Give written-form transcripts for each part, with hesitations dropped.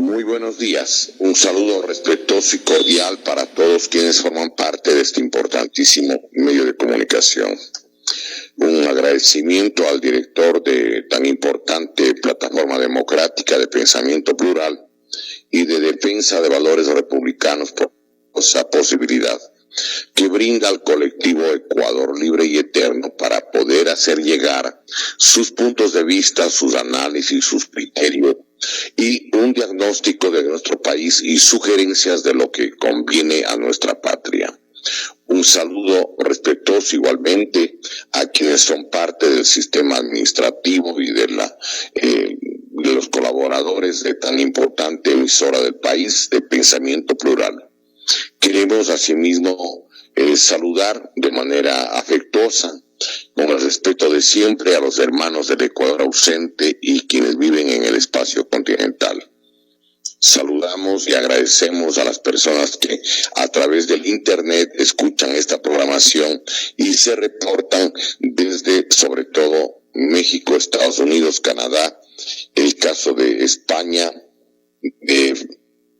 Muy buenos días. Un saludo respetuoso y cordial para todos quienes forman parte de este importantísimo medio de comunicación. Un agradecimiento al director de tan importante plataforma democrática de pensamiento plural y de defensa de valores republicanos por esa posibilidad que brinda al colectivo Ecuador Libre y Eterno para poder hacer llegar sus puntos de vista, sus análisis, sus criterios y un diagnóstico de nuestro país y sugerencias de lo que conviene a nuestra patria. Un saludo respetuoso igualmente a quienes son parte del sistema administrativo y de los colaboradores de tan importante emisora del país de pensamiento plural. Queremos asimismo saludar de manera afectuosa, con el respeto de siempre, a los hermanos del Ecuador ausente y quienes viven en el espacio continental. Saludamos y agradecemos a las personas que a través del internet escuchan esta programación y se reportan desde, sobre todo, México, Estados Unidos, Canadá, el caso de España, de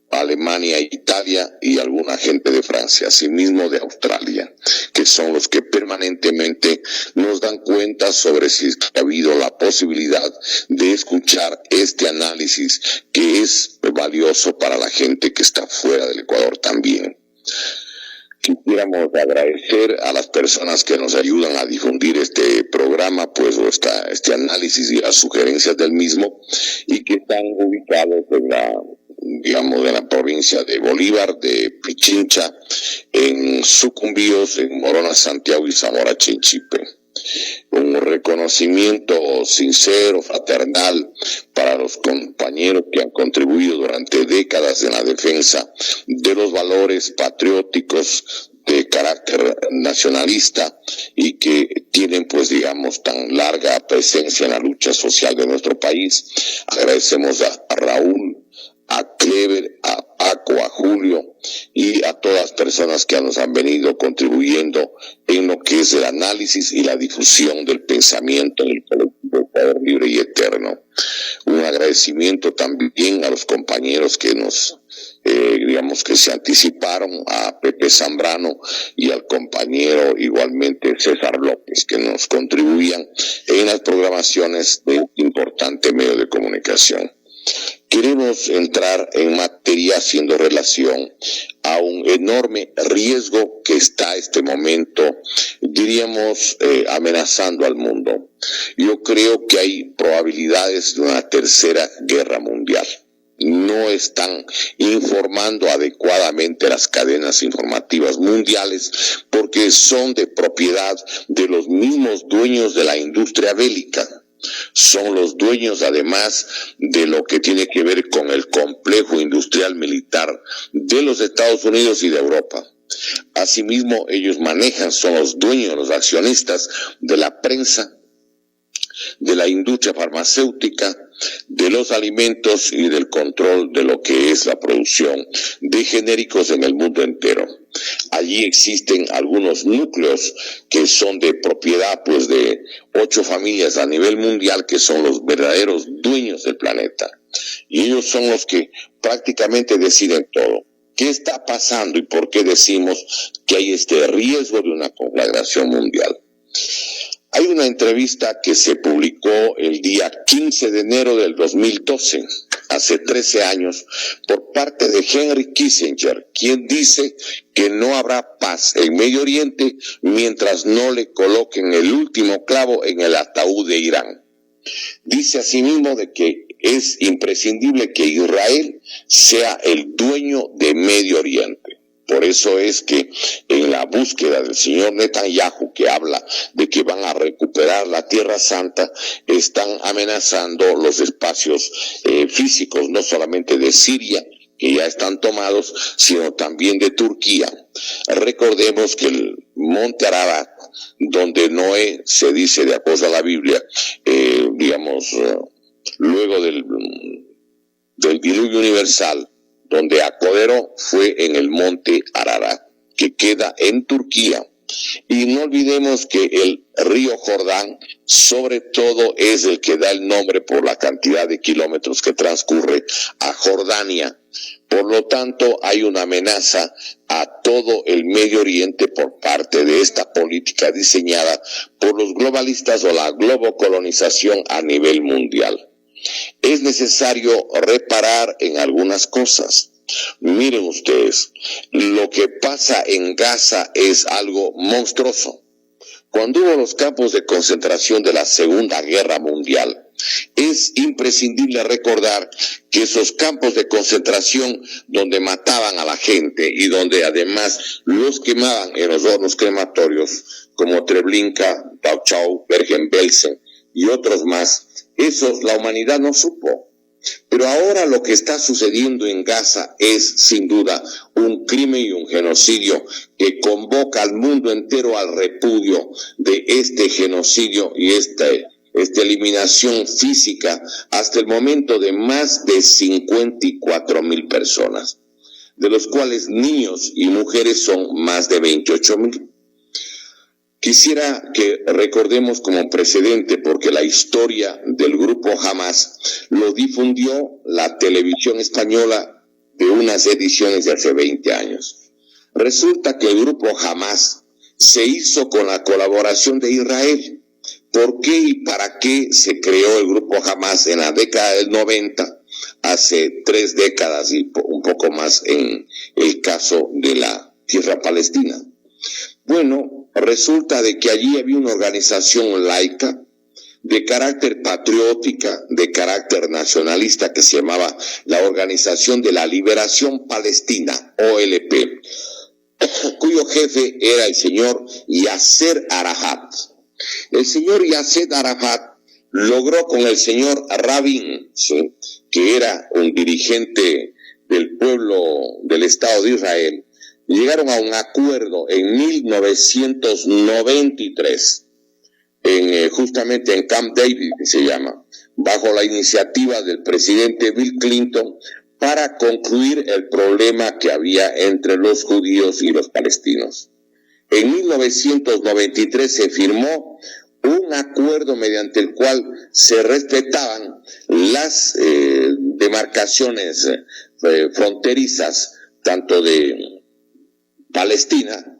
Alemania, Italia y alguna gente de Francia, asimismo de Australia, que son los que permanentemente nos dan cuenta sobre si ha habido la posibilidad de escuchar este análisis que es valioso para la gente que está fuera del Ecuador también. Quisiéramos agradecer a las personas que nos ayudan a difundir este programa, pues este análisis y las sugerencias del mismo, y que están ubicados en la provincia de Bolívar, de Pichincha, en Sucumbíos, en Morona, Santiago y Zamora, Chinchipe. Un reconocimiento sincero, fraternal, para los compañeros que han contribuido durante décadas en la defensa de los valores patrióticos de carácter nacionalista y que tienen, pues digamos, tan larga presencia en la lucha social de nuestro país. Agradecemos a Raúl, a Clever, a Paco, a Julio y a todas las personas que nos han venido contribuyendo en lo que es el análisis y la difusión del pensamiento del colectivo Ecuador Libre y Eterno. Un agradecimiento también a los compañeros que que se anticiparon, a Pepe Zambrano y al compañero igualmente César López, que nos contribuían en las programaciones de un importante medio de comunicación. Queremos entrar en materia haciendo relación a un enorme riesgo que está este momento, diríamos, amenazando al mundo. Yo creo que hay probabilidades de una tercera guerra mundial. No están informando adecuadamente las cadenas informativas mundiales porque son de propiedad de los mismos dueños de la industria bélica. Son los dueños además de lo que tiene que ver con el complejo industrial militar de los Estados Unidos y de Europa. Asimismo, ellos son los dueños, los accionistas de la prensa, de la industria farmacéutica, de los alimentos y del control de lo que es la producción de genéricos en el mundo entero. Allí existen algunos núcleos que son de propiedad de 8 familias a nivel mundial que son los verdaderos dueños del planeta. Y ellos son los que prácticamente deciden todo. ¿Qué está pasando y por qué decimos que hay este riesgo de una conflagración mundial? Hay una entrevista que se publicó el día 15 de enero del 2012, hace 13 años, por parte de Henry Kissinger, quien dice que no habrá paz en Medio Oriente mientras no le coloquen el último clavo en el ataúd de Irán. Dice asimismo de que es imprescindible que Israel sea el dueño de Medio Oriente. Por eso es que en la búsqueda del señor Netanyahu, que habla de que van a recuperar la Tierra Santa, están amenazando los espacios físicos, no solamente de Siria, que ya están tomados, sino también de Turquía. Recordemos que el monte Ararat, donde Noé se dice, de acuerdo a la Biblia, luego del diluvio universal, donde apoderó fue en el monte Ararat, que queda en Turquía. Y no olvidemos que el río Jordán, sobre todo, es el que da el nombre por la cantidad de kilómetros que transcurre a Jordania. Por lo tanto, hay una amenaza a todo el Medio Oriente por parte de esta política diseñada por los globalistas o la globocolonización a nivel mundial. Es necesario reparar en algunas cosas. Miren ustedes, lo que pasa en Gaza es algo monstruoso. Cuando hubo los campos de concentración de la Segunda Guerra Mundial, es imprescindible recordar que esos campos de concentración donde mataban a la gente y donde además los quemaban en los hornos crematorios como Treblinka, Dachau, Bergen-Belsen y otros más, esos la humanidad no supo. Pero ahora lo que está sucediendo en Gaza es, sin duda, un crimen y un genocidio que convoca al mundo entero al repudio de este genocidio y esta eliminación física hasta el momento de más de 54,000 personas, de los cuales niños y mujeres son más de 28,000. Quisiera que recordemos como precedente, porque la historia del grupo Hamas lo difundió la televisión española de unas ediciones de hace 20 años. Resulta que el grupo Hamas se hizo con la colaboración de Israel. ¿Por qué y para qué se creó el grupo Hamas en la década del 90? Hace 3 décadas y un poco más en el caso de la tierra palestina. Bueno, resulta de que allí había una organización laica de carácter patriótica, de carácter nacionalista, que se llamaba la Organización de la Liberación Palestina, OLP, cuyo jefe era el señor Yasser Arafat. El señor Yasser Arafat logró con el señor Rabin, ¿sí?, que era un dirigente del pueblo del Estado de Israel, llegaron a un acuerdo en 1993, justamente en Camp David, que se llama, bajo la iniciativa del presidente Bill Clinton, para concluir el problema que había entre los judíos y los palestinos. En 1993 se firmó un acuerdo mediante el cual se respetaban las demarcaciones fronterizas, tanto de Palestina,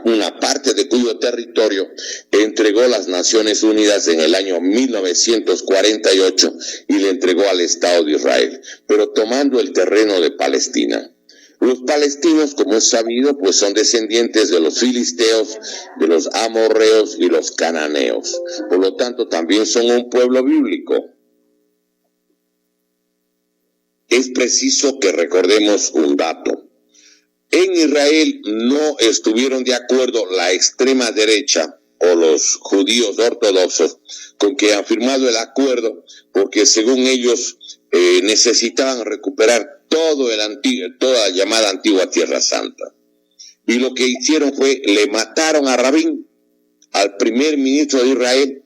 una parte de cuyo territorio entregó las Naciones Unidas en el año 1948 y le entregó al Estado de Israel, pero tomando el terreno de Palestina. Los palestinos, como es sabido, pues son descendientes de los filisteos, de los amorreos y los cananeos. Por lo tanto, también son un pueblo bíblico. Es preciso que recordemos un dato. En Israel no estuvieron de acuerdo la extrema derecha o los judíos ortodoxos con que han firmado el acuerdo, porque según ellos necesitaban recuperar toda la llamada antigua Tierra Santa. Y lo que hicieron fue, le mataron a Rabin, al primer ministro de Israel,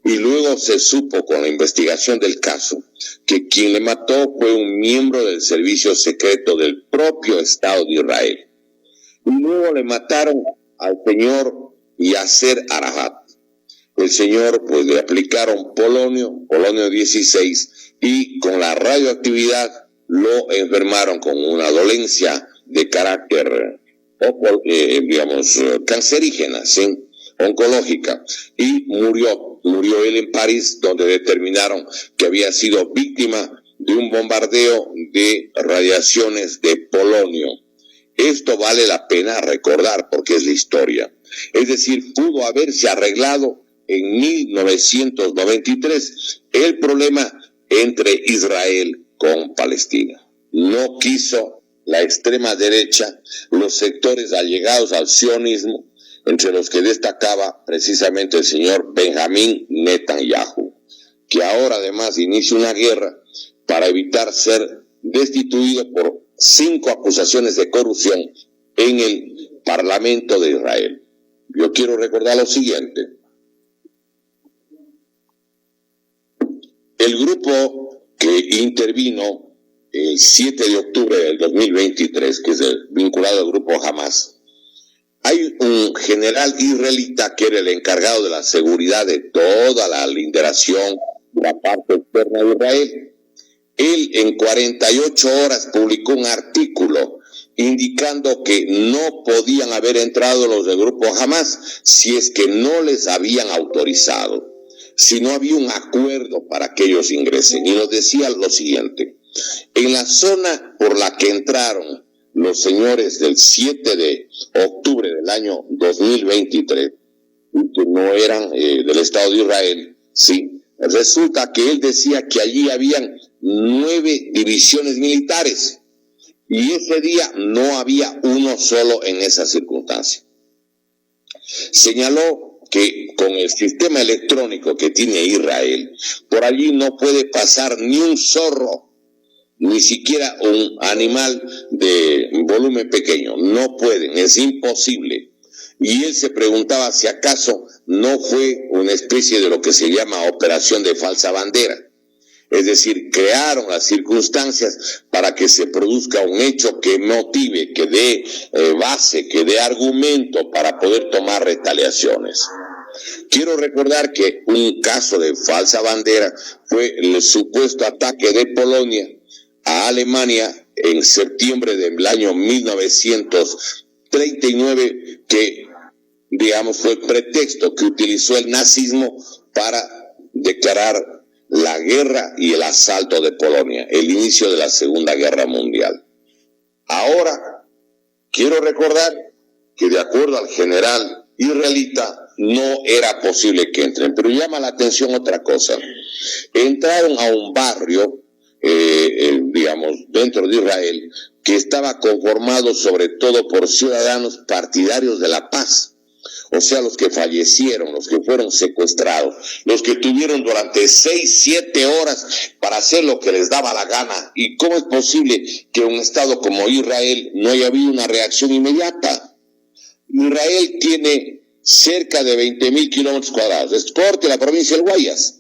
y luego se supo con la investigación del caso que quien le mató fue un miembro del servicio secreto del propio Estado de Israel. Y luego le mataron al señor Yasser Arafat. El señor, pues, le aplicaron polonio 16, y con la radioactividad lo enfermaron con una dolencia de carácter, cancerígena, ¿sí?, oncológica, y murió él en París, donde determinaron que había sido víctima de un bombardeo de radiaciones de polonio. Esto vale la pena recordar porque es la historia. Es decir, pudo haberse arreglado en 1993 el problema entre Israel con Palestina. No quiso la extrema derecha, los sectores allegados al sionismo, entre los que destacaba precisamente el señor Benjamín Netanyahu, que ahora además inicia una guerra para evitar ser destituido por 5 acusaciones de corrupción en el Parlamento de Israel. Yo quiero recordar lo siguiente. El grupo que intervino el 7 de octubre del 2023, que es vinculado al grupo Hamas, Hay un general israelita que era el encargado de la seguridad de toda la linderación de la parte externa de Israel. Él en 48 horas publicó un artículo indicando que no podían haber entrado los del grupo Hamas si es que no les habían autorizado, si no había un acuerdo para que ellos ingresen. Y nos decía lo siguiente: en la zona por la que entraron los señores del 7 de octubre del año 2023, que no eran del Estado de Israel, sí, resulta que él decía que allí habían 9 divisiones militares y ese día no había uno solo en esa circunstancia. Señaló que con el sistema electrónico que tiene Israel, por allí no puede pasar ni un zorro, ni siquiera un animal de volumen pequeño. No pueden, es imposible. Y él se preguntaba si acaso no fue una especie de lo que se llama operación de falsa bandera. Es decir, crearon las circunstancias para que se produzca un hecho que motive, que dé base, que dé argumento para poder tomar retaliaciones. Quiero recordar que un caso de falsa bandera fue el supuesto ataque de Polonia a Alemania en septiembre del año 1939, que, digamos, fue el pretexto que utilizó el nazismo para declarar la guerra y el asalto de Polonia, el inicio de la Segunda Guerra Mundial. Ahora, quiero recordar que de acuerdo al general israelita, no era posible que entren, pero llama la atención otra cosa. Entraron a un barrio, digamos, dentro de Israel, que estaba conformado sobre todo por ciudadanos partidarios de la paz. O sea, los que fallecieron, los que fueron secuestrados, los que tuvieron durante 6, 7 horas para hacer lo que les daba la gana. ¿Y cómo es posible que un Estado como Israel no haya habido una reacción inmediata? Israel tiene cerca de 20.000 kilómetros cuadrados, es corte la provincia del Guayas.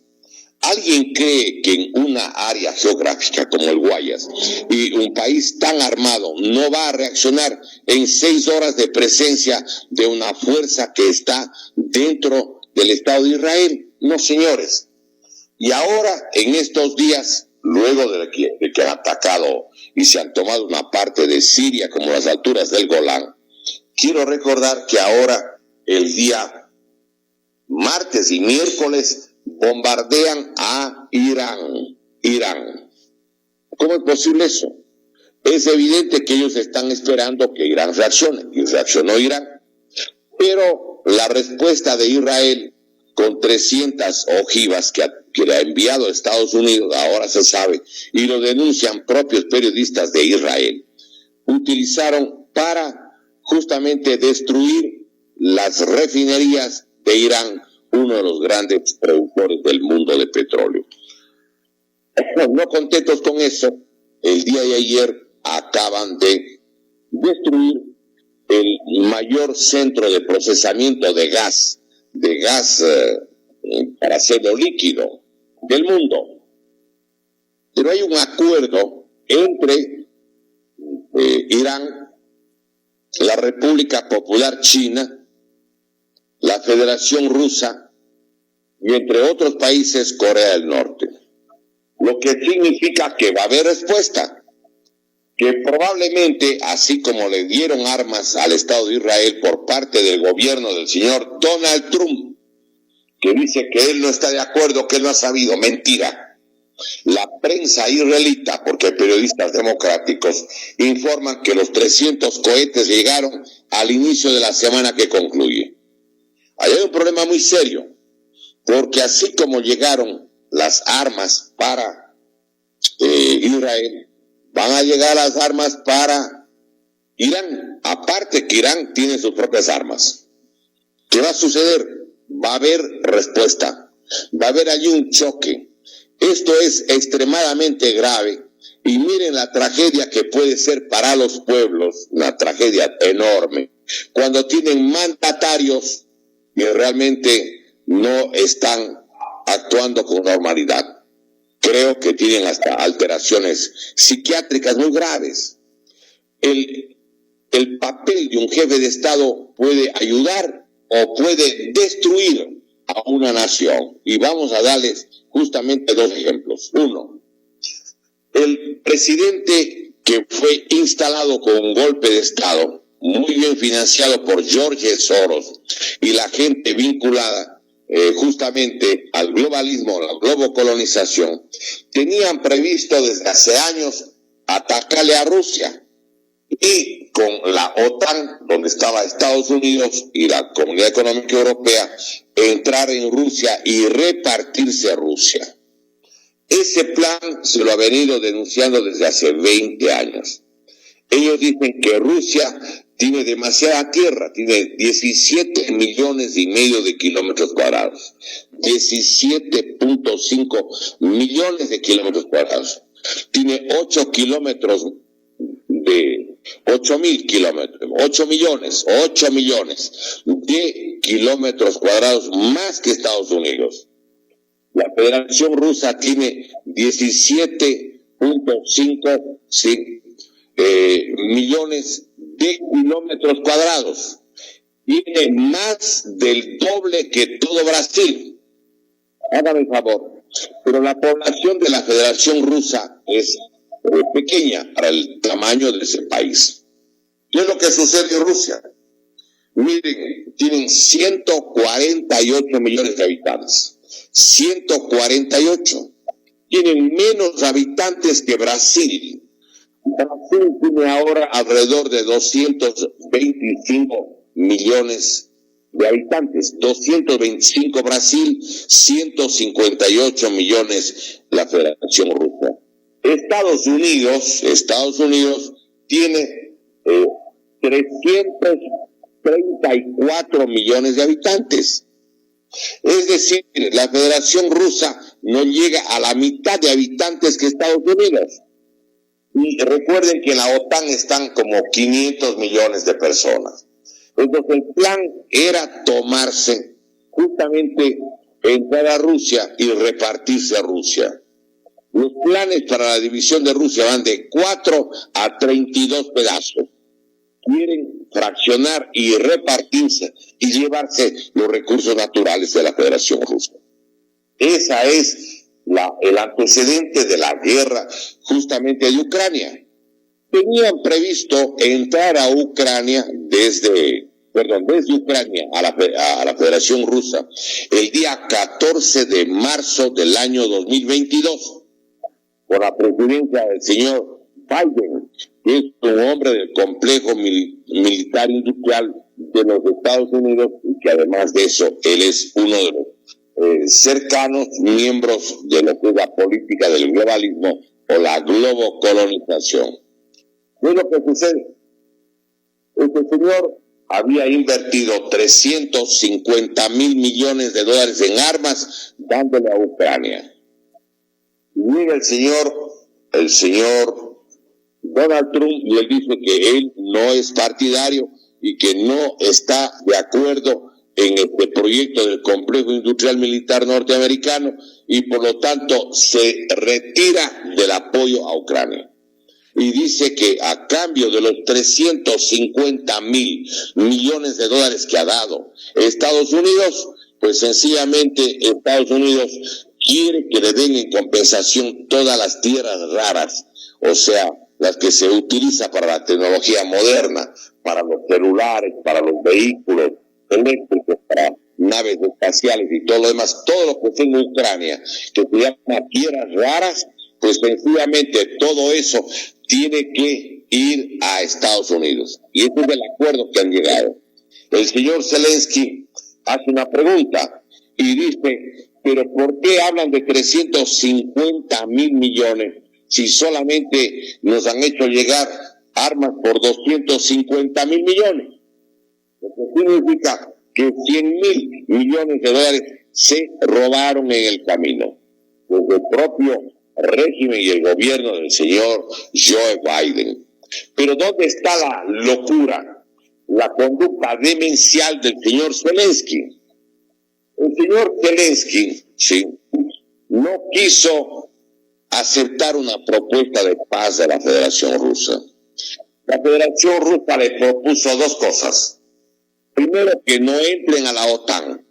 ¿Alguien cree que en una área geográfica como el Guayas y un país tan armado no va a reaccionar en 6 horas de presencia de una fuerza que está dentro del Estado de Israel? No, señores. Y ahora, en estos días, luego de que han atacado y se han tomado una parte de Siria como las alturas del Golán, quiero recordar que ahora, el día martes y miércoles, bombardean a Irán. ¿Cómo es posible eso? Es evidente que ellos están esperando que Irán reaccione, y reaccionó Irán. Pero la respuesta de Israel, con 300 ojivas que le ha enviado a Estados Unidos, ahora se sabe, y lo denuncian propios periodistas de Israel, utilizaron para justamente destruir las refinerías de Irán, uno de los grandes productores del mundo de petróleo. No contentos con eso, el día de ayer acaban de destruir el mayor centro de procesamiento de gas para hacerlo líquido del mundo. Pero hay un acuerdo entre Irán, la República Popular China, la Federación Rusa y entre otros países Corea del Norte. Lo que significa que va a haber respuesta, que probablemente, así como le dieron armas al Estado de Israel por parte del gobierno del señor Donald Trump, que dice que él no está de acuerdo, que él no ha sabido, mentira. La prensa israelita, porque hay periodistas democráticos, informan que los 300 cohetes llegaron al inicio de la semana que concluye. Ahí hay un problema muy serio, porque así como llegaron las armas para Israel, van a llegar las armas para Irán. Aparte que Irán tiene sus propias armas. ¿Qué va a suceder? Va a haber respuesta. Va a haber allí un choque. Esto es extremadamente grave. Y miren la tragedia que puede ser para los pueblos, una tragedia enorme, cuando tienen mandatarios que realmente no están actuando con normalidad. Creo que tienen hasta alteraciones psiquiátricas muy graves. El el papel de un jefe de Estado puede ayudar o puede destruir a una nación. Y vamos a darles justamente dos ejemplos. Uno, el presidente que fue instalado con un golpe de Estado, muy bien financiado por George Soros y la gente vinculada justamente al globalismo, a la globocolonización, tenían previsto desde hace años atacarle a Rusia. Y con la OTAN, donde estaba Estados Unidos y la Comunidad Económica Europea, entrar en Rusia y repartirse a Rusia. Ese plan se lo ha venido denunciando desde hace 20 años. Ellos dicen que Rusia tiene demasiada tierra, tiene 17 millones y medio de kilómetros cuadrados. 17.5 millones de kilómetros cuadrados. Tiene 8 kilómetros de 8.000 kilómetros, 8 millones de kilómetros cuadrados más que Estados Unidos. La Federación Rusa tiene 17.5 millones de kilómetros cuadrados. Tiene más del doble que todo Brasil. Hágame el favor. Pero la población de la Federación Rusa es pequeña para el tamaño de ese país. ¿Qué es lo que sucede en Rusia? Miren, tienen 148 millones de habitantes. 148. Tienen menos habitantes que Brasil. Brasil tiene ahora alrededor de 225 millones de habitantes. 225 Brasil, 158 millones la Federación Rusa. Estados Unidos tiene 334 millones de habitantes. Es decir, la Federación Rusa no llega a la mitad de habitantes que Estados Unidos. Y recuerden que en la OTAN están como 500 millones de personas. Entonces el plan era tomarse, justamente entrar a Rusia y repartirse a Rusia. Los planes para la división de Rusia van de 4 a 32 pedazos. Quieren fraccionar y repartirse y llevarse los recursos naturales de la Federación Rusa. Esa es el antecedente de la guerra justamente de Ucrania. Tenían previsto entrar a Ucrania desde Ucrania a la Federación Rusa el día 14 de marzo del año 2022. Por la presidencia del señor Biden, que es un hombre del complejo militar industrial de los Estados Unidos, y que además de eso, él es uno de los cercanos miembros de lo que es la política del globalismo o la globocolonización. ¿Qué es lo que sucede? Este señor había invertido 350.000 millones de dólares en armas dándole a Ucrania. Y mira el señor Donald Trump, y él dice que él no es partidario y que no está de acuerdo en este proyecto del complejo industrial militar norteamericano y por lo tanto se retira del apoyo a Ucrania. Y dice que a cambio de los 350.000 millones de dólares que ha dado Estados Unidos, pues sencillamente Estados Unidos quiere que le den en compensación todas las tierras raras, o sea, las que se utiliza para la tecnología moderna, para los celulares, para los vehículos eléctricos, para naves espaciales y todo lo demás, todo lo que tenga Ucrania, que se llama tierras raras, pues sencillamente todo eso tiene que ir a Estados Unidos. Y ese es el acuerdo que han llegado. El señor Zelensky hace una pregunta y dice, pero ¿por qué hablan de 350.000 millones si solamente nos han hecho llegar armas por 250.000 millones? Lo que significa que 100.000 millones de dólares se robaron en el camino. Desde el propio régimen y el gobierno del señor Joe Biden. Pero ¿dónde está la locura, la conducta demencial del señor Zelensky? El señor Zelensky, sí, no quiso aceptar una propuesta de paz de la Federación Rusa. la Federación Rusa le propuso dos cosas. Primero, que no entren a la OTAN.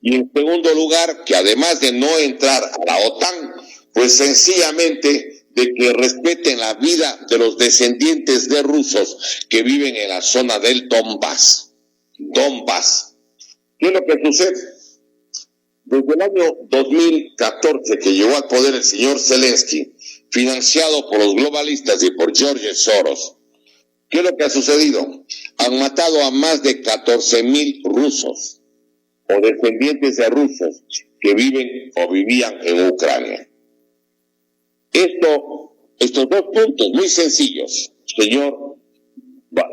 Y en segundo lugar, que además de no entrar a la OTAN, pues sencillamente de que respeten la vida de los descendientes de rusos que viven en la zona del Donbass. ¿Qué es lo que sucede? Desde el año 2014 que llegó al poder el señor Zelensky, financiado por los globalistas y por George Soros, ¿qué es lo que ha sucedido? Han matado a más de 14,000 rusos o descendientes de rusos que viven o vivían en Ucrania. Estos dos puntos muy sencillos, señor,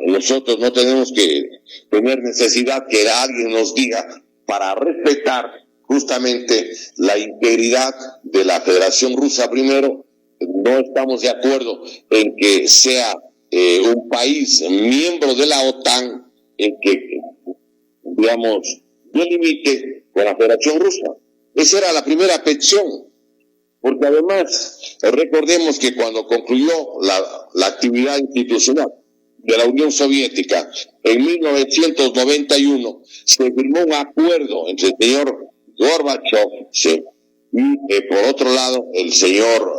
nosotros no tenemos que tener necesidad que alguien nos diga para respetar justamente la integridad de la Federación Rusa. Primero, no estamos de acuerdo en que sea un país miembro de la OTAN en que, digamos, no limite con la Federación Rusa. Esa era la primera petición, porque además recordemos que cuando concluyó la actividad institucional de la Unión Soviética en 1991, se firmó un acuerdo entre el señor Gorbachev, ¿sí?, y por otro lado el señor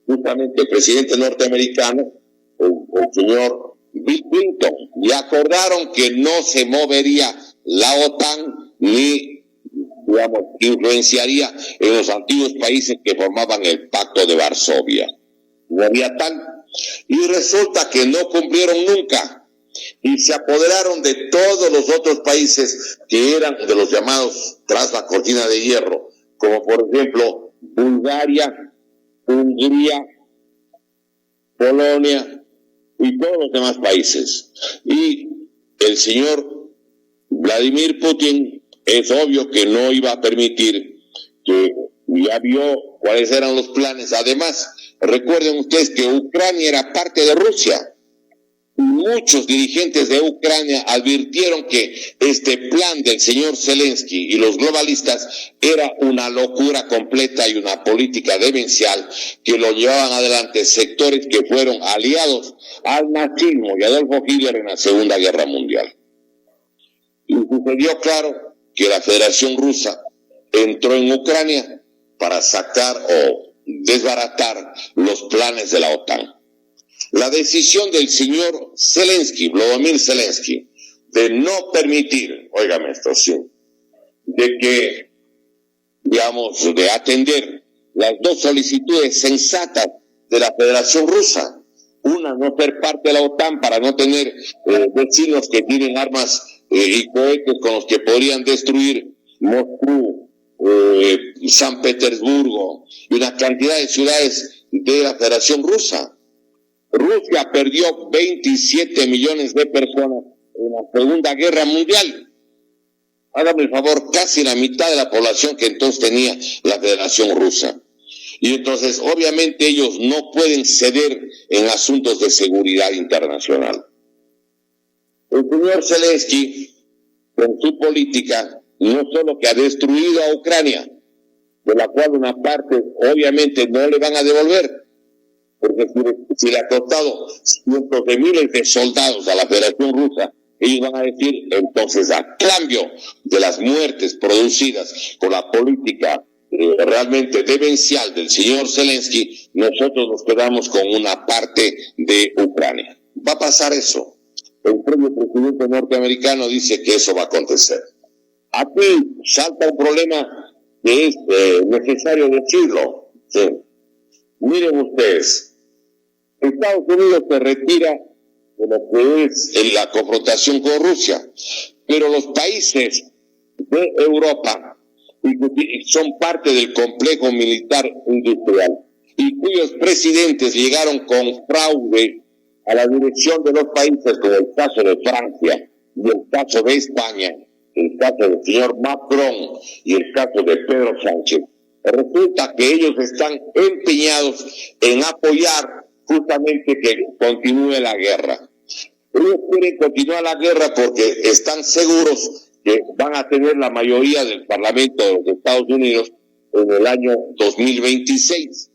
justamente el presidente norteamericano, el señor Bill Clinton, y acordaron que no se movería la OTAN ni, digamos, influenciaría en los antiguos países que formaban el Pacto de Varsovia. No había tal. Y resulta que no cumplieron nunca y se apoderaron de todos los otros países que eran de los llamados tras la cortina de hierro, como por ejemplo Bulgaria, Hungría, Polonia y todos los demás países. Y el señor Vladimir Putin es obvio que no iba a permitir, que ya vio cuáles eran los planes. Además, recuerden ustedes que Ucrania era parte de Rusia. Muchos dirigentes de Ucrania advirtieron que este plan del señor Zelensky y los globalistas era una locura completa y una política demencial que lo llevaban adelante sectores que fueron aliados al nazismo y Adolfo Hitler en la Segunda Guerra Mundial. Y sucedió, claro, que la Federación Rusa entró en Ucrania para sacar o desbaratar los planes de la OTAN. La decisión del señor Zelensky, Volodymyr Zelensky, de no permitir, óigame esto, sí, de que, digamos, de atender las dos solicitudes sensatas de la Federación Rusa. Una, no ser parte de la OTAN para no tener vecinos que tienen armas y cohetes con los que podrían destruir Moscú, San Petersburgo y una cantidad de ciudades de la Federación Rusa. Rusia perdió 27 millones de personas en la Segunda Guerra Mundial. Hágame el favor, casi la mitad de la población que entonces tenía la Federación Rusa. Y entonces, obviamente, ellos no pueden ceder en asuntos de seguridad internacional. El señor Zelensky, con su política, no solo que ha destruido a Ucrania, de la cual una parte obviamente no le van a devolver, porque si le ha costado cientos de miles de soldados a la Federación Rusa, ellos van a decir, entonces, a cambio de las muertes producidas por la política realmente demencial del señor Zelensky, nosotros nos quedamos con una parte de Ucrania. Va a pasar eso. El propio presidente norteamericano dice que eso va a acontecer. Aquí salta un problema que es necesario decirlo. Sí. Miren ustedes, Estados Unidos se retira de lo que es la confrontación con Rusia, pero los países de Europa, y son parte del complejo militar industrial, y cuyos presidentes llegaron con fraude a la dirección de los países, como el caso de Francia y el caso de España, el caso del señor Macron y el caso de Pedro Sánchez, resulta que ellos están empeñados en apoyar justamente que continúe la guerra. Ellos quieren continuar la guerra porque están seguros que van a tener la mayoría del Parlamento de los Estados Unidos en el año 2026.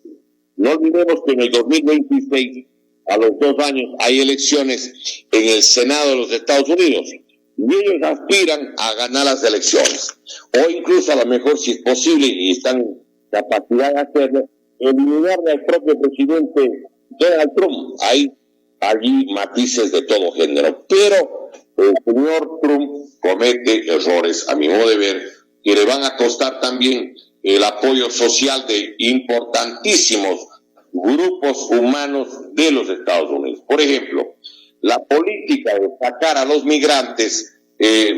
No olvidemos que en el 2026 a los 2 años hay elecciones en el Senado de los Estados Unidos. Y ellos aspiran a ganar las elecciones. O incluso a lo mejor, si es posible, y están en capacidad de hacerlo, eliminar al propio presidente Donald Trump. Hay allí matices de todo género. Pero el señor Trump comete errores, a mi modo de ver, que le van a costar también el apoyo social de importantísimos grupos humanos de los Estados Unidos. Por ejemplo, la política de sacar a los migrantes,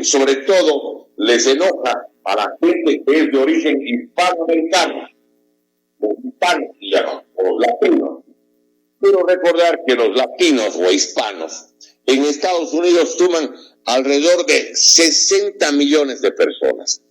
sobre todo, les enoja a la gente que es de origen hispanoamericano, los hispanos, o los latinos. Quiero recordar que los latinos o hispanos en Estados Unidos suman alrededor de 60 millones de personas.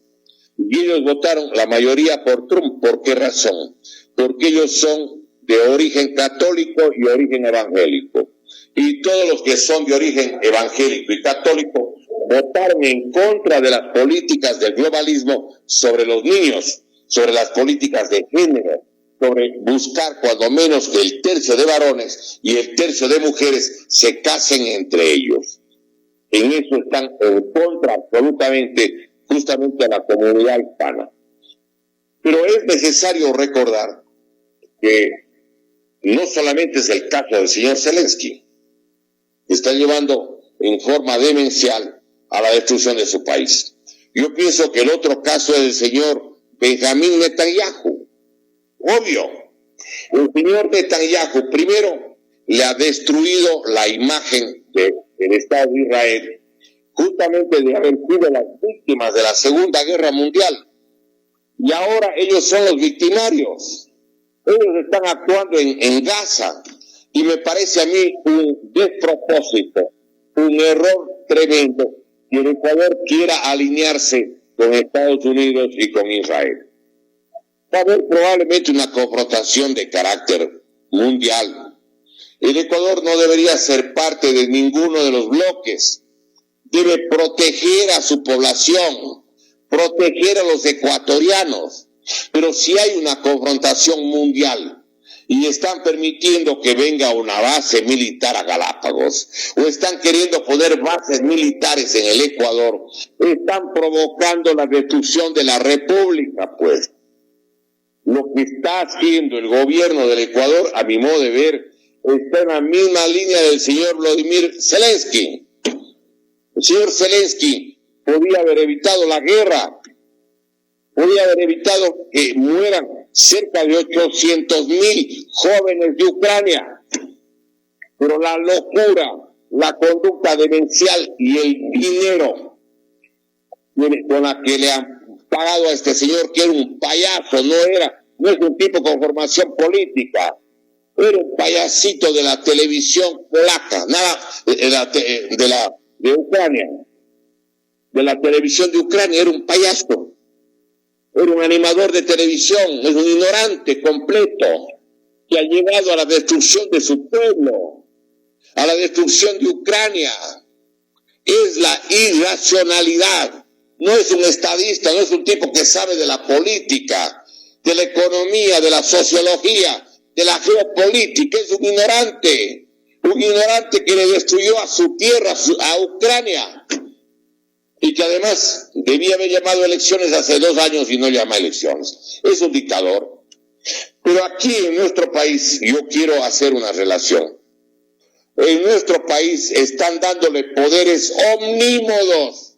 Y ellos votaron la mayoría por Trump. ¿Por qué razón? Porque ellos son de origen católico y origen evangélico. Y todos los que son de origen evangélico y católico votaron en contra de las políticas del globalismo sobre los niños, sobre las políticas de género, sobre buscar cuando menos que el tercio de varones y el tercio de mujeres se casen entre ellos. En eso están en contra absolutamente, justamente a la comunidad hispana. Pero es necesario recordar que no solamente es el caso del señor Zelensky, que está llevando en forma demencial a la destrucción de su país. Yo pienso que el otro caso es el señor Benjamín Netanyahu. Obvio, el señor Netanyahu primero le ha destruido la imagen del Estado de Israel, justamente de haber sido las víctimas de la Segunda Guerra Mundial. Y ahora ellos son los victimarios. Ellos están actuando en Gaza. Y me parece a mí un despropósito, un error tremendo que el Ecuador quiera alinearse con Estados Unidos y con Israel. Va a haber probablemente una confrontación de carácter mundial. El Ecuador no debería ser parte de ninguno de los bloques. Debe proteger a su población, proteger a los ecuatorianos. Pero si hay una confrontación mundial y están permitiendo que venga una base militar a Galápagos, o están queriendo poner bases militares en el Ecuador, están provocando la destrucción de la República, pues. Lo que está haciendo el gobierno del Ecuador, a mi modo de ver, está en la misma línea del señor Vladimir Zelensky. El señor Zelensky podía haber evitado la guerra, podía haber evitado que mueran cerca de 800,000 jóvenes de Ucrania. Pero la locura, la conducta demencial y el dinero con la que le han pagado a este señor, que era un payaso, no es un tipo con formación política, era un payasito de la televisión polaca, de Ucrania, de la televisión de Ucrania, era un payaso. Era un animador de televisión, es un ignorante completo, que ha llegado a la destrucción de su pueblo, a la destrucción de Ucrania. Es la irracionalidad. No es un estadista, no es un tipo que sabe de la política, de la economía, de la sociología, de la geopolítica. Es un ignorante que le destruyó a su tierra, a Ucrania. Y que además debía haber llamado elecciones hace 2 años y no llama elecciones. Es un dictador. Pero aquí en nuestro país, yo quiero hacer una relación. En nuestro país están dándole poderes omnímodos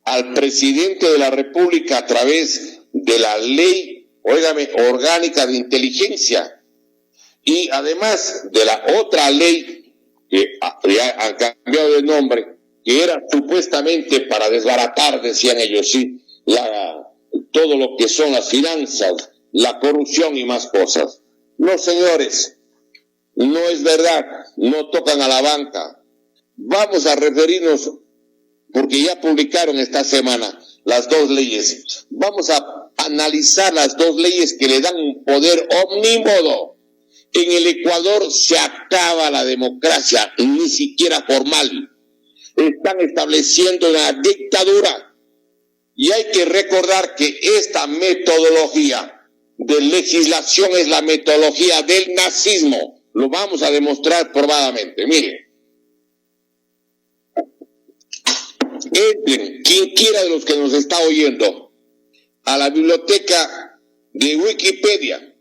al presidente de la República a través de la ley, orgánica de inteligencia. Y además de la otra ley que ya han cambiado de nombre, que era supuestamente para desbaratar, decían ellos, sí, todo lo que son las finanzas, la corrupción y más cosas. No, señores, no es verdad, no tocan a la banca. Vamos a referirnos, porque ya publicaron esta semana las 2 leyes. Vamos a analizar las 2 leyes que le dan un poder omnímodo. En el Ecuador se acaba la democracia, ni siquiera formal. Están estableciendo una dictadura. Y hay que recordar que esta metodología de legislación es la metodología del nazismo. lo vamos a demostrar probadamente. Mire, entren, quien quiera de los que nos está oyendo, a la biblioteca de Wikipedia,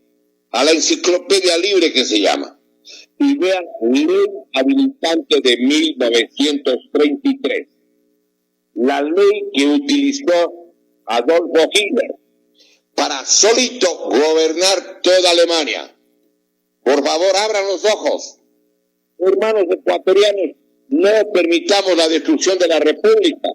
a la enciclopedia libre que se llama, y vean ley habilitante de 1933, la ley que utilizó Adolfo Hitler para solito gobernar toda Alemania. Por favor, abran los ojos. Hermanos ecuatorianos, no permitamos la destrucción de la República.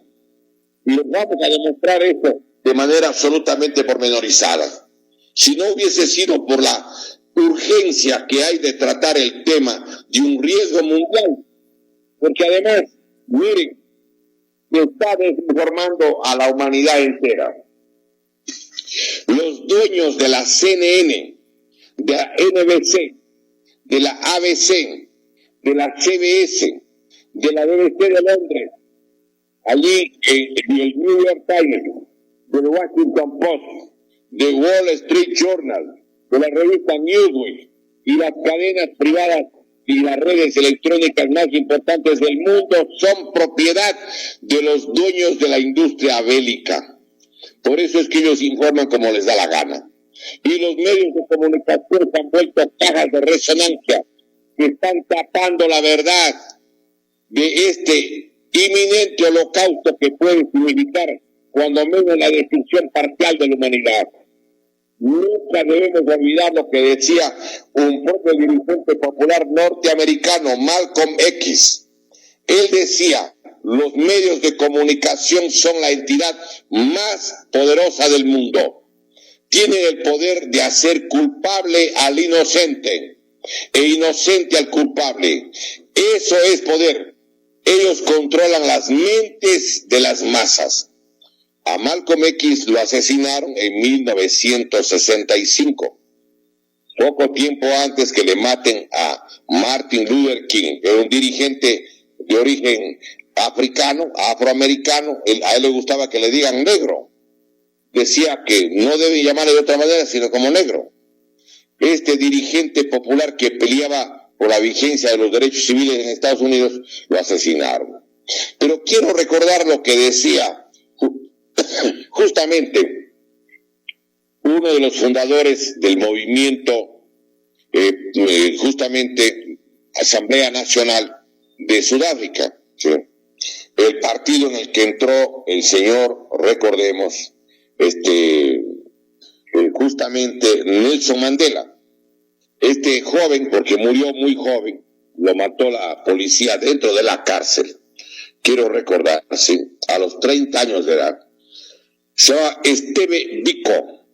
Y les vamos a demostrar esto de manera absolutamente pormenorizada. Si no hubiese sido por la urgencia que hay de tratar el tema de un riesgo mundial, porque además, miren, está desinformando a la humanidad entera. Los dueños de la CNN, de la NBC, de la ABC, de la CBS, de la BBC de Londres, allí en el New York Times, del Washington Post, del Wall Street Journal, de la revista Newsweek y las cadenas privadas y las redes electrónicas más importantes del mundo son propiedad de los dueños de la industria bélica. Por eso es que ellos informan como les da la gana. Y los medios de comunicación se han vuelto cajas de resonancia que están tapando la verdad de este inminente holocausto que puede significar cuando menos la destrucción parcial de la humanidad. Nunca debemos olvidar lo que decía un propio dirigente popular norteamericano, Malcolm X. Él decía, los medios de comunicación son la entidad más poderosa del mundo. Tienen el poder de hacer culpable al inocente e inocente al culpable. Eso es poder. Ellos controlan las mentes de las masas. A Malcolm X lo asesinaron en 1965, poco tiempo antes que le maten a Martin Luther King, que era un dirigente de origen africano, afroamericano. A él le gustaba que le digan negro. Decía que no deben llamarle de otra manera, sino como negro. Este dirigente popular que peleaba por la vigencia de los derechos civiles en Estados Unidos, lo asesinaron. Pero quiero recordar lo que decía justamente uno de los fundadores del movimiento, justamente Asamblea Nacional de Sudáfrica, ¿sí? El partido en el que entró el señor, recordemos, justamente Nelson Mandela. Este joven, porque murió muy joven, lo mató la policía dentro de la cárcel. Quiero recordar, ¿sí? A los 30 años de edad. Se llama Esteve Biko,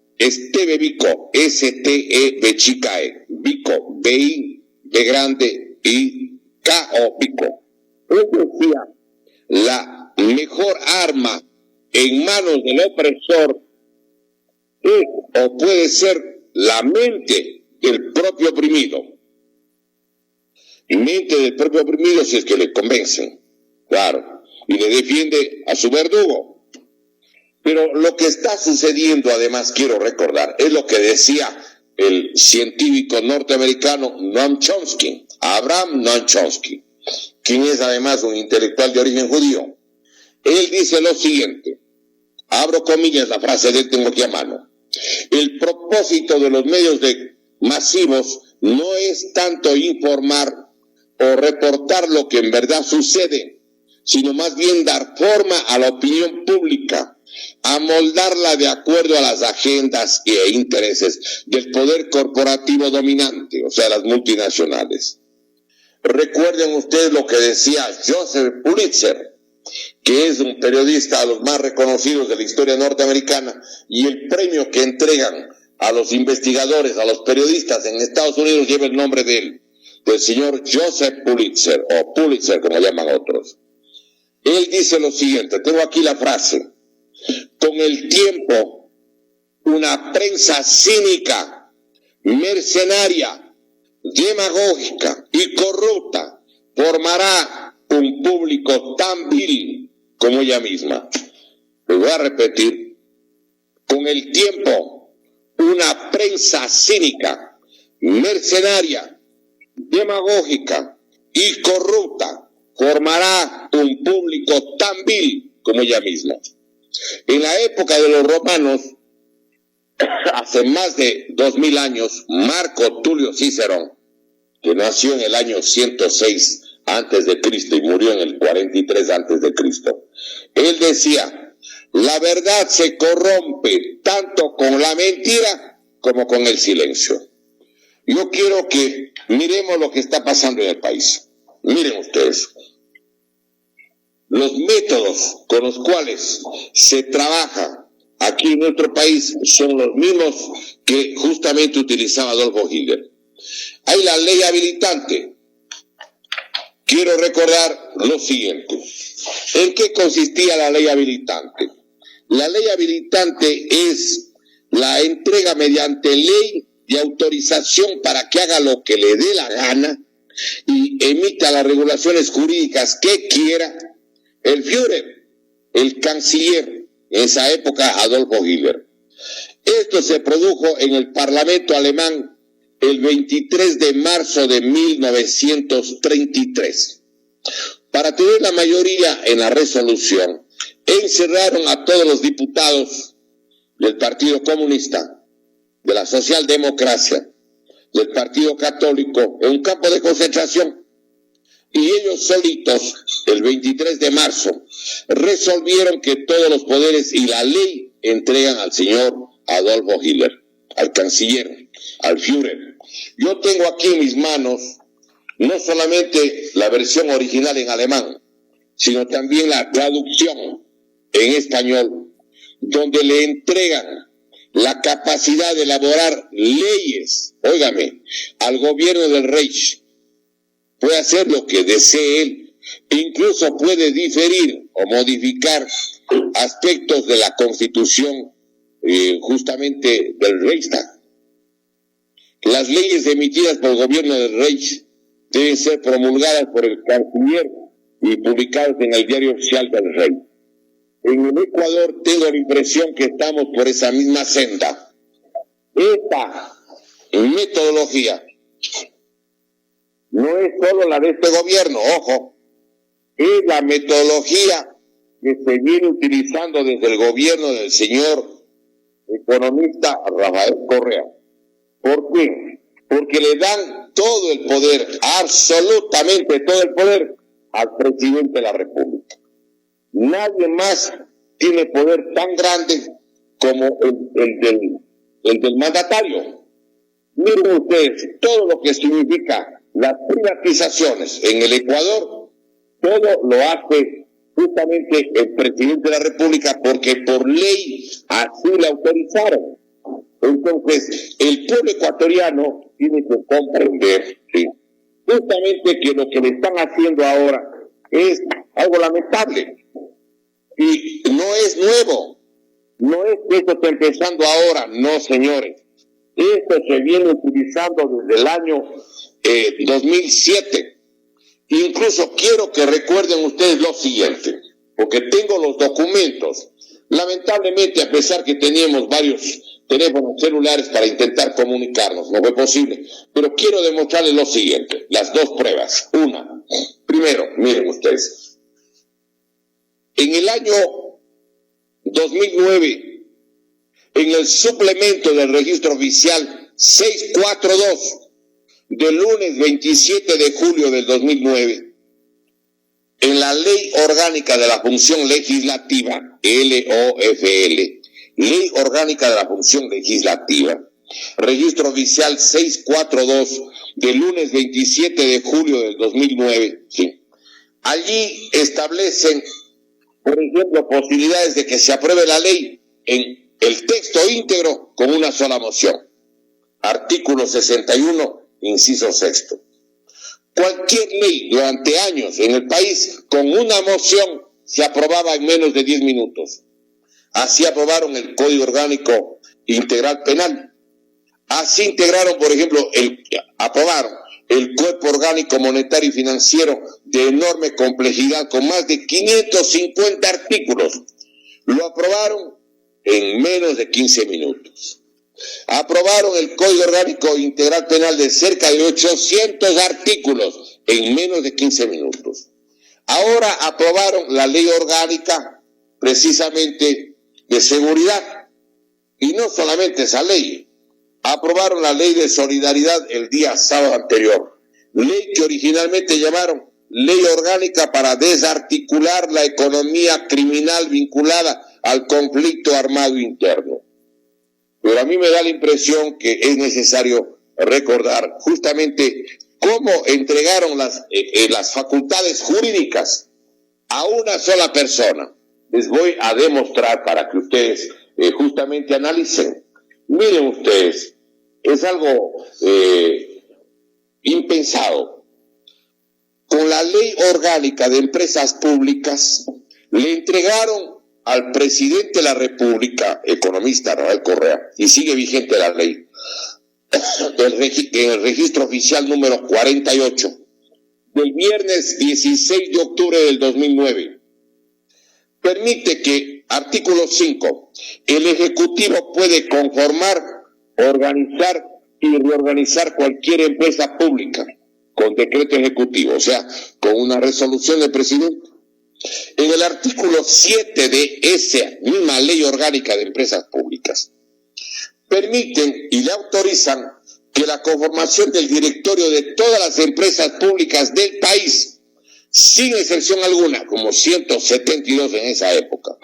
S-T-E-B chica E, Biko, B-I, B grande, I, K-O, Biko. Él decía, la mejor arma en manos del opresor es o puede ser la mente del propio oprimido. Mente del propio oprimido si es que le convencen, claro, y le defiende a su verdugo. Pero lo que está sucediendo, además, quiero recordar, es lo que decía el científico norteamericano Noam Chomsky, Abraham Noam Chomsky, quien es además un intelectual de origen judío. Él dice lo siguiente, abro comillas, la frase de él tengo aquí a mano: el propósito de los medios masivos no es tanto informar o reportar lo que en verdad sucede, sino más bien dar forma a la opinión pública, amoldarla de acuerdo a las agendas e intereses del poder corporativo dominante, o sea, las multinacionales. Recuerden ustedes lo que decía Joseph Pulitzer, que es un periodista de los más reconocidos de la historia norteamericana, y el premio que entregan a los investigadores, a los periodistas en Estados Unidos lleva el nombre de él, del señor Joseph Pulitzer, o Pulitzer como llaman otros. Él dice lo siguiente, tengo aquí la frase: con el tiempo, una prensa cínica, mercenaria, demagógica y corrupta formará un público tan vil como ella misma. Lo voy a repetir. Con el tiempo, una prensa cínica, mercenaria, demagógica y corrupta formará un público tan vil como ella misma. En la época de los romanos, hace más de 2000 años, Marco Tulio Cicerón, que nació en el año 106 antes de Cristo y murió en el 43 antes de Cristo, él decía: la verdad se corrompe tanto con la mentira como con el silencio. Yo quiero que miremos lo que está pasando en el país. Miren ustedes, los métodos con los cuales se trabaja aquí en nuestro país son los mismos que justamente utilizaba Adolfo Hitler. Hay la ley habilitante. Quiero recordar lo siguiente. ¿En qué consistía la ley habilitante? La ley habilitante es la entrega mediante ley de autorización para que haga lo que le dé la gana y emita las regulaciones jurídicas que quiera el Führer, el canciller, en esa época Adolfo Hitler. Esto se produjo en el Parlamento alemán el 23 de marzo de 1933. Para tener la mayoría en la resolución, encerraron a todos los diputados del Partido Comunista, de la Socialdemocracia, del Partido Católico, en un campo de concentración. Y ellos solitos, el 23 de marzo, resolvieron que todos los poderes y la ley entregan al señor Adolfo Hitler, al canciller, al Führer. Yo tengo aquí en mis manos no solamente la versión original en alemán, sino también la traducción en español, donde le entregan la capacidad de elaborar leyes, óigame, al gobierno del Reich. Puede hacer lo que desee él, incluso puede diferir o modificar aspectos de la Constitución justamente del Reichstag. Las leyes emitidas por el gobierno del Reich deben ser promulgadas por el canciller y publicadas en el diario oficial del Rey. En el Ecuador tengo la impresión que estamos por esa misma senda. Esta metodología no es solo la de este gobierno, ojo, es la metodología que se viene utilizando desde el gobierno del señor economista Rafael Correa. ¿Por qué? Porque le dan todo el poder, absolutamente todo el poder, al presidente de la República. Nadie más tiene poder tan grande como el del mandatario. Miren ustedes, todo lo que significa las privatizaciones en el Ecuador, todo lo hace justamente el presidente de la República porque por ley así le autorizaron. Entonces, el pueblo ecuatoriano tiene que comprender, ¿sí?, justamente que lo que le están haciendo ahora es algo lamentable. Y no es nuevo, no es que esto está empezando ahora, no, señores. Esto se viene utilizando desde el año 2007. Incluso quiero que recuerden ustedes lo siguiente, porque tengo los documentos. Lamentablemente, a pesar que teníamos varios teléfonos celulares para intentar comunicarnos, no fue posible, pero quiero demostrarles lo siguiente, las dos pruebas. Una, primero, miren ustedes, en el año 2009, en el suplemento del registro oficial 642, del lunes 27 de julio del 2009, en la Ley Orgánica de la Función Legislativa, LOFL, Ley Orgánica de la Función Legislativa, registro oficial 642, del lunes 27 de julio del 2009, ¿sí? Allí establecen, por ejemplo, posibilidades de que se apruebe la ley en el texto íntegro con una sola moción. Artículo 61, inciso 6. Cualquier ley durante años en el país con una moción se aprobaba en menos de 10 minutos. Así aprobaron el Código Orgánico Integral Penal. Así integraron, por ejemplo, aprobaron el Cuerpo Orgánico Monetario y Financiero de enorme complejidad con más de 550 artículos. Lo aprobaron en menos de 15 minutos. Aprobaron el Código Orgánico Integral Penal de cerca de 800 artículos en menos de 15 minutos. Ahora aprobaron la ley orgánica precisamente de seguridad. Y no solamente esa ley, aprobaron la ley de solidaridad el día sábado anterior. Ley que originalmente llamaron Ley Orgánica para desarticular la economía criminal vinculada al conflicto armado interno. Pero a mí me da la impresión que es necesario recordar justamente cómo entregaron las facultades jurídicas a una sola persona. Les voy a demostrar para que ustedes justamente analicen. Miren ustedes, es algo impensado. Con la Ley Orgánica de Empresas Públicas le entregaron al presidente de la República, economista Rafael Correa, y sigue vigente la ley, en el registro oficial número 48, del viernes 16 de octubre del 2009. Permite que, artículo 5, el Ejecutivo puede conformar, organizar y reorganizar cualquier empresa pública con decreto ejecutivo, o sea, con una resolución del presidente. En el artículo 7 de esa misma Ley Orgánica de Empresas Públicas, permiten y le autorizan que la conformación del directorio de todas las empresas públicas del país, sin excepción alguna, como 172 en esa época,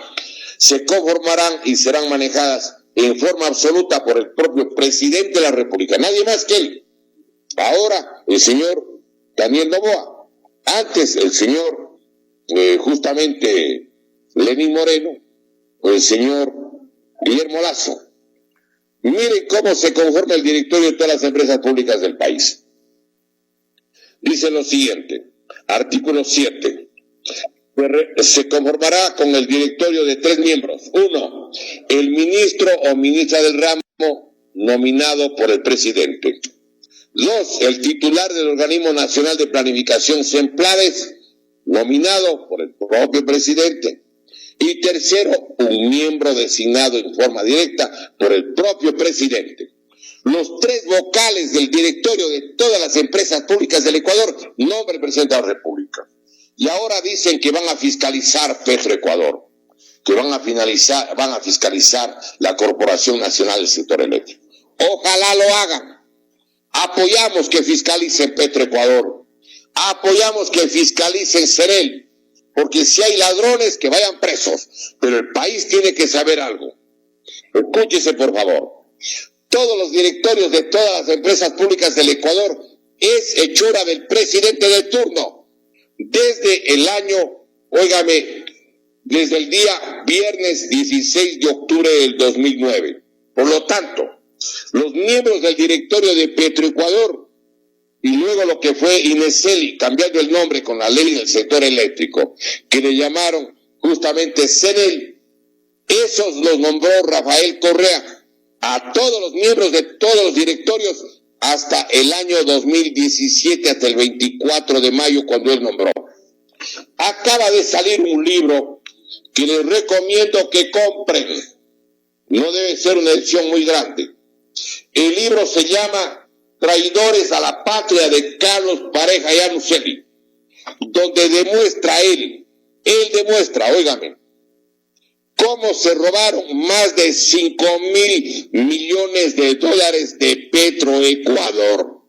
se conformarán y serán manejadas en forma absoluta por el propio presidente de la República, nadie más que él. Ahora el señor Daniel Noboa, antes el señor justamente Lenín Moreno o el señor Guillermo Lasso. Miren cómo se conforma el directorio de todas las empresas públicas del país. Dice lo siguiente, artículo 7. Se conformará con el directorio de 3 miembros. 1. El ministro o ministra del ramo nominado por el presidente. 2. El titular del Organismo Nacional de Planificación SEMPLADES, nominado por el propio presidente. Y 3, un miembro designado en forma directa por el propio presidente. Los 3 vocales del directorio de todas las empresas públicas del Ecuador nombra el presidente de la República. Y ahora dicen que van a fiscalizar Petroecuador, que van a fiscalizar la Corporación Nacional del Sector Eléctrico. Ojalá lo hagan. Apoyamos que fiscalicen Petroecuador. Apoyamos que fiscalicen Serel. Porque si hay ladrones, que vayan presos. Pero el país tiene que saber algo. Escúchese, por favor. Todos los directorios de todas las empresas públicas del Ecuador es hechura del presidente de turno. Desde el año, óigame, desde el día viernes 16 de octubre del 2009. Por lo tanto, los miembros del directorio de Petroecuador y luego lo que fue Ineseli, cambiando el nombre con la ley del sector eléctrico, que le llamaron justamente CENEL, esos los nombró Rafael Correa a todos los miembros de todos los directorios hasta el año 2017, hasta el 24 de mayo, cuando él nombró. Acaba de salir un libro que les recomiendo que compren. No debe ser una edición muy grande. El libro se llama Traidores a la Patria, de Carlos Pareja Yanuseli, donde demuestra él demuestra, óigame, cómo se robaron más de 5.000 millones de dólares de Petroecuador.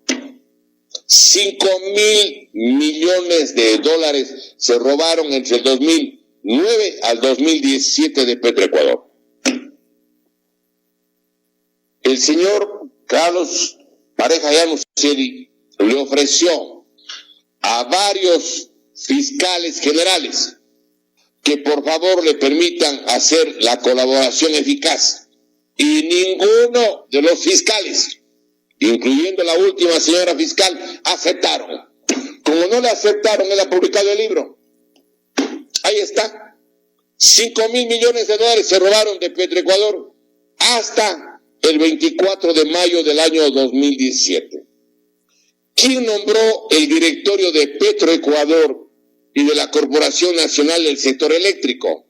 5.000 millones de dólares se robaron entre el 2009 al 2017 de Petroecuador. El señor Carlos Pareja Yanuseli le ofreció a varios fiscales generales que por favor le permitan hacer la colaboración eficaz. Y ninguno de los fiscales, incluyendo la última señora fiscal, aceptaron. Como no le aceptaron, él ha publicado el libro. Ahí está. 5.000 millones de dólares se robaron de Petroecuador hasta el 24 de mayo del año 2017. ¿Quién nombró el directorio de Petroecuador y de la Corporación Nacional del Sector Eléctrico?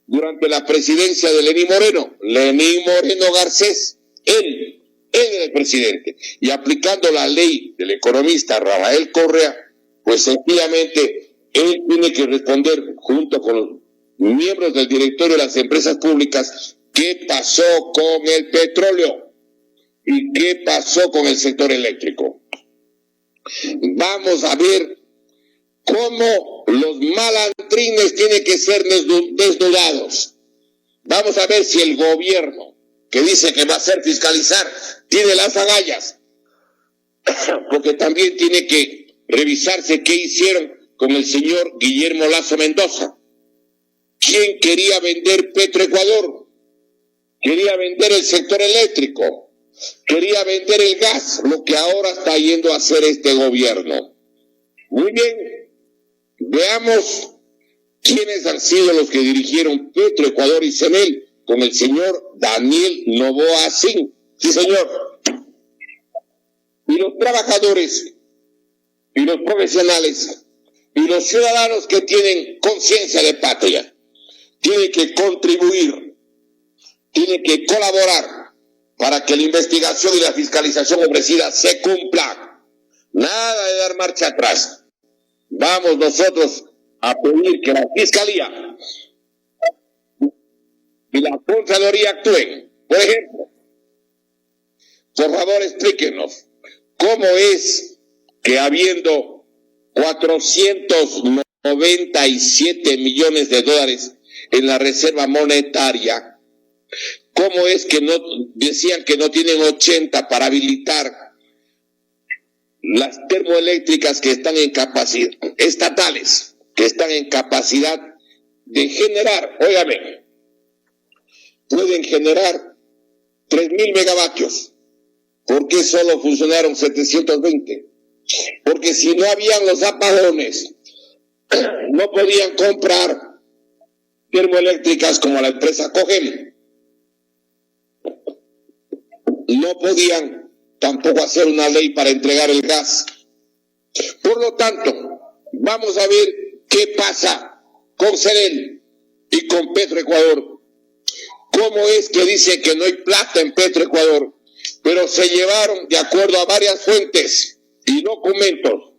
Durante la presidencia de Lenín Moreno Garcés, Él era el presidente. Y aplicando la ley del economista Rafael Correa, pues sencillamente él tiene que responder junto con los miembros del directorio de las empresas públicas qué pasó con el petróleo y qué pasó con el sector eléctrico. Vamos a ver cómo los malandrines tienen que ser desnudados. Vamos a ver si el gobierno, que dice que va a hacer fiscalizar, tiene las agallas, porque también tiene que revisarse qué hicieron con el señor Guillermo Lasso Mendoza. ¿Quién quería vender Petroecuador? Quería vender el sector eléctrico, quería vender el gas, lo que ahora está yendo a hacer este gobierno. Muy bien, veamos quiénes han sido los que dirigieron Petroecuador y CENEL con el señor Daniel Noboa Sin. Sí, señor. Y los trabajadores, y los profesionales, y los ciudadanos que tienen conciencia de patria, tienen que contribuir, tienen que colaborar para que la investigación y la fiscalización ofrecida se cumpla. Nada de dar marcha atrás. Vamos nosotros a pedir que la Fiscalía y la Contraloría actúen. Por ejemplo, por favor explíquenos cómo es que habiendo 497 millones de dólares en la reserva monetaria, cómo es que no decían que no tienen 80 para habilitar las termoeléctricas que están en capacidad, estatales, que están en capacidad de generar, óigame, pueden generar 3.000 megavatios. ¿Por qué solo funcionaron 720? Porque si no habían los apagones, no podían comprar termoeléctricas como la empresa Cogem. No podían tampoco hacer una ley para entregar el gas. Por lo tanto, vamos a ver qué pasa con CENEL y con Petroecuador. ¿Cómo es que dice que no hay plata en Petroecuador? Pero se llevaron, de acuerdo a varias fuentes y documentos,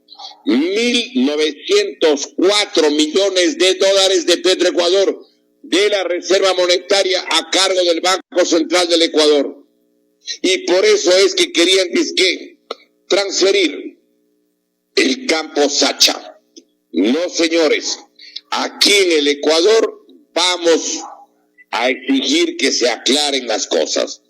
1.904 millones de dólares de Petroecuador de la reserva monetaria a cargo del Banco Central del Ecuador. Y por eso es que querían transferir el campo Sacha. No, señores, aquí en el Ecuador vamos a exigir que se aclaren las cosas.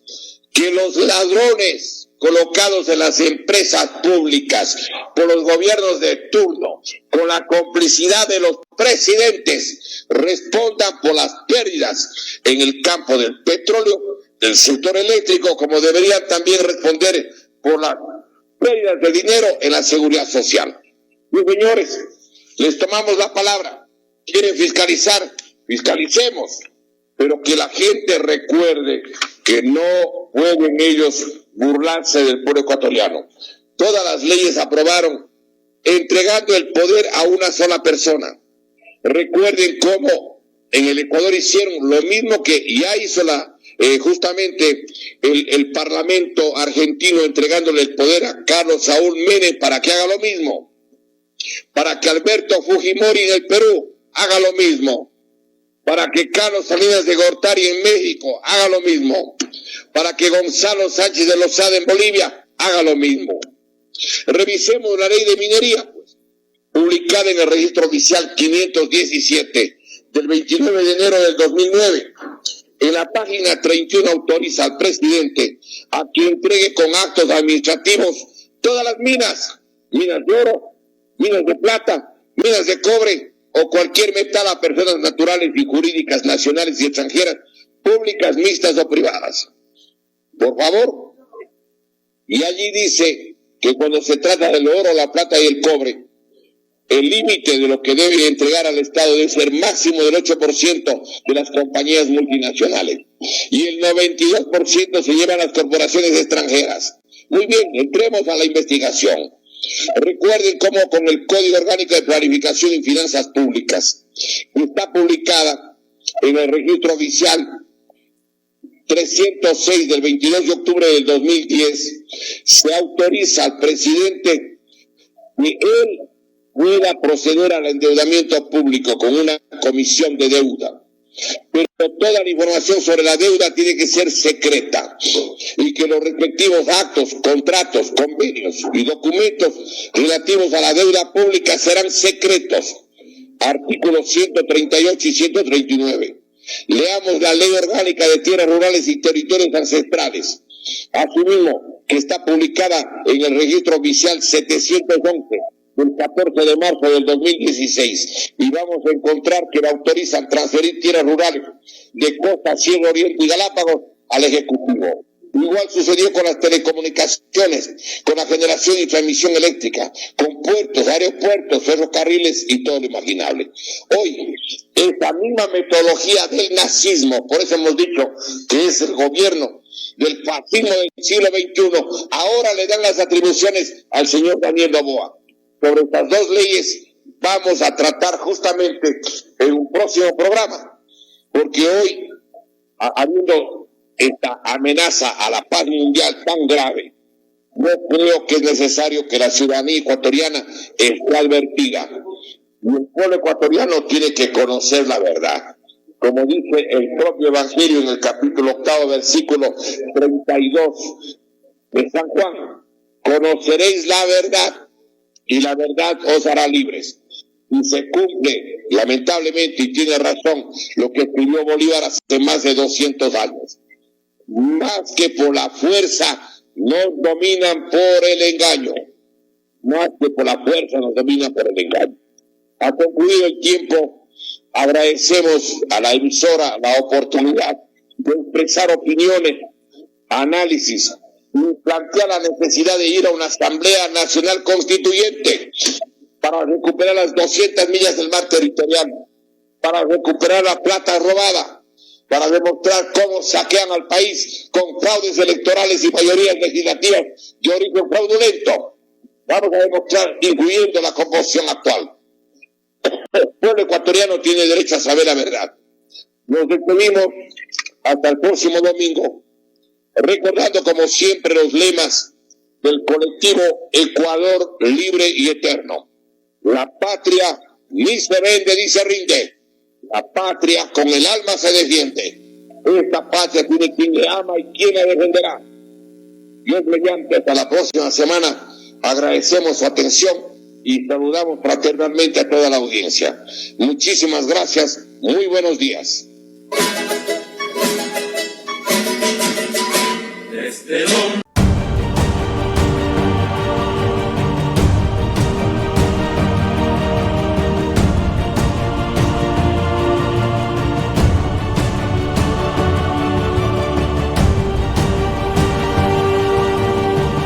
Que los ladrones colocados en las empresas públicas por los gobiernos de turno, con la complicidad de los presidentes, respondan por las pérdidas en el campo del petróleo, del sector eléctrico, como deberían también responder por las pérdidas de dinero en la seguridad social. Mis señores, les tomamos la palabra. ¿Quieren fiscalizar? Fiscalicemos. Pero que la gente recuerde que no pueden ellos burlarse del pueblo ecuatoriano. Todas las leyes aprobaron entregando el poder a una sola persona. Recuerden cómo en el Ecuador hicieron lo mismo que ya hizo justamente el Parlamento argentino, entregándole el poder a Carlos Saúl Menem para que haga lo mismo. Para que Alberto Fujimori en el Perú haga lo mismo. Para que Carlos Salinas de Gortari en México haga lo mismo. Para que Gonzalo Sánchez de Lozada en Bolivia haga lo mismo. Revisemos la ley de minería, pues, publicada en el registro oficial 517 del 29 de enero del 2009. En la página 31 autoriza al presidente a que entregue con actos administrativos todas las minas de oro, minas de plata, minas de cobre, o cualquier metal a personas naturales y jurídicas nacionales y extranjeras, públicas, mixtas o privadas. Por favor. Y allí dice que cuando se trata del oro, la plata y el cobre, el límite de lo que debe entregar al Estado debe ser máximo del 8% de las compañías multinacionales. Y el 92% se llevan las corporaciones extranjeras. Muy bien, entremos a la investigación. Recuerden cómo con el Código Orgánico de Planificación y Finanzas Públicas, que está publicada en el registro oficial 306 del 22 de octubre del 2010 se autoriza al presidente que él pueda proceder al endeudamiento público con una comisión de deuda. Pero toda la información sobre la deuda tiene que ser secreta y que los respectivos actos, contratos, convenios y documentos relativos a la deuda pública serán secretos. Artículos 138 y 139. Leamos la Ley Orgánica de Tierras Rurales y Territorios Ancestrales, asimismo que está publicada en el Registro Oficial 711 del 14 de marzo del 2016, y vamos a encontrar que le autorizan transferir tierras rurales de Costa, Sierra Oriente y Galápagos al Ejecutivo. Igual sucedió con las telecomunicaciones, con la generación y transmisión eléctrica, con puertos, aeropuertos, ferrocarriles y todo lo imaginable. Hoy, esa misma metodología del nazismo, por eso hemos dicho que es el gobierno del fascismo del siglo XXI, ahora le dan las atribuciones al señor Daniel Noboa. Sobre estas dos leyes vamos a tratar justamente en un próximo programa, porque hoy, habiendo esta amenaza a la paz mundial tan grave, no creo que es necesario que la ciudadanía ecuatoriana esté advertida. Y el pueblo ecuatoriano tiene que conocer la verdad. Como dice el propio Evangelio en el capítulo 8, versículo 32 de San Juan: conoceréis la verdad y la verdad os hará libres. Y se cumple, lamentablemente, y tiene razón, lo que escribió Bolívar hace más de 200 años. Más que por la fuerza, nos dominan por el engaño. Más que por la fuerza, nos dominan por el engaño. Ha concluido el tiempo. Agradecemos a la emisora la oportunidad de expresar opiniones, análisis, y plantear la necesidad de ir a una Asamblea Nacional Constituyente para recuperar las 200 millas del mar territorial, para recuperar la plata robada, para demostrar cómo saquean al país con fraudes electorales y mayorías legislativas de origen fraudulento. Vamos a demostrar, incluyendo la composición actual. El pueblo ecuatoriano tiene derecho a saber la verdad. Nos despedimos hasta el próximo domingo, recordando como siempre los lemas del colectivo Ecuador Libre y Eterno. La patria ni se vende ni se rinde. La patria con el alma se defiende. Esta patria tiene quien le ama y quien la defenderá. Dios mediante, hasta la próxima semana. Agradecemos su atención y saludamos fraternalmente a toda la audiencia. Muchísimas gracias. Muy buenos días.